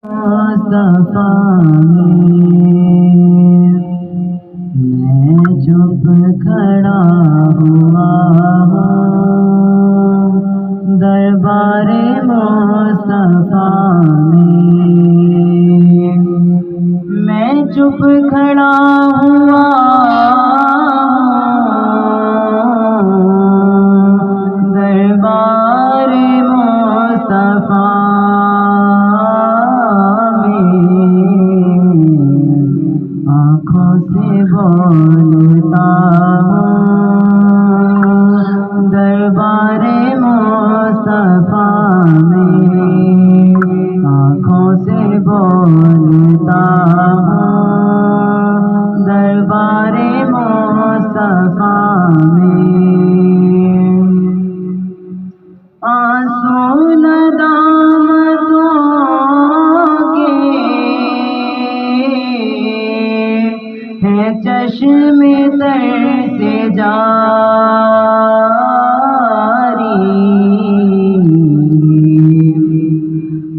مصطفیٰ میں چپ کھڑا ہوا ہوں دربار مصطفیٰ میں چپ کھڑا ہوا دربار مصطفیٰ آنکھوں سے بولتا ہوں دربار مصطفیٰ میں آنکھوں سے بولتا ہوں دربار مصطفیٰ میں آنسو ندامتوں کے ہیں چشم تر سے جاری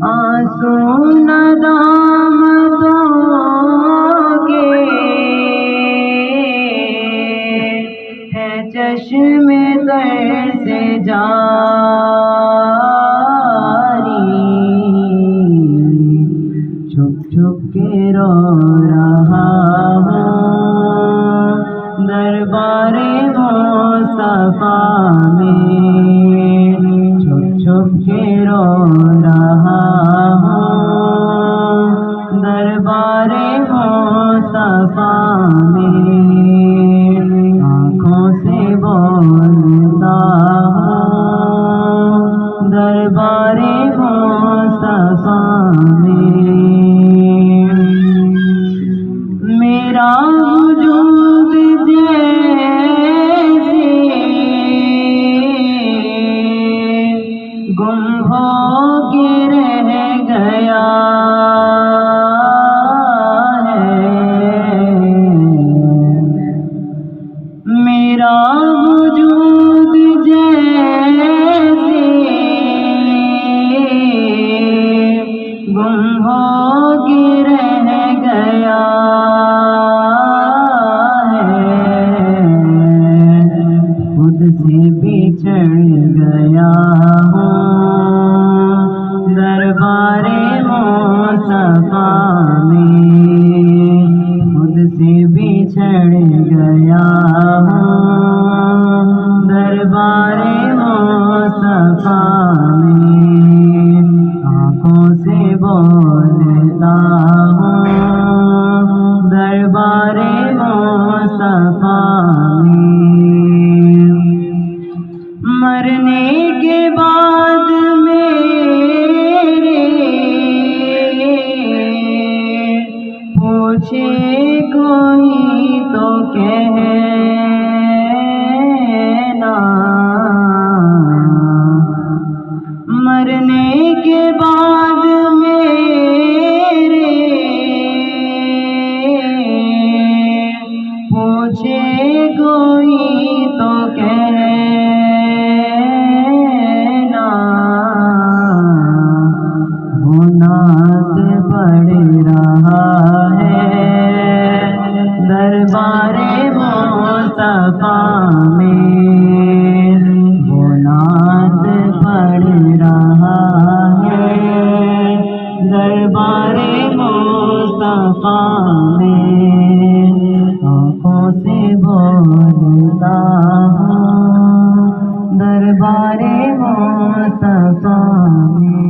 آنسو ندامتوں کے ہیں چشم تر سے جاری چھپ چھپ کے رو رہا ہوں دربار مصطفیٰ میں چھپ چھپ کے رو رہا ہوں دربار مصطفیٰ میں آنکھوں سے بولتا ہوں دربار مصطفیٰ میں میرا وجود جیسے گم ہو کے رہ گیا ہے میرا وجود جیسے گم ہو کے رہ گیا خود سے بچھڑ گیا ہوں دربار مصطفیٰ میں خود سے بچھڑ گیا ہوں دربار مصطفیٰ میں آنکھوں سے بولتا ہوں دربار مصطفیٰ میں مرنے کے بعد میرے پوچھے کوئی تو کہنا مرنے کے بعد میرے پوچھے کوئی تو کہنا وہ نعت پڑھ رہا ہے دربار مصطفیٰ میں وہ نعت پڑھ رہا ہے دربار مصطفیٰ میں آنکھوں سے بولتا ہوں دربار مصطفیٰ میں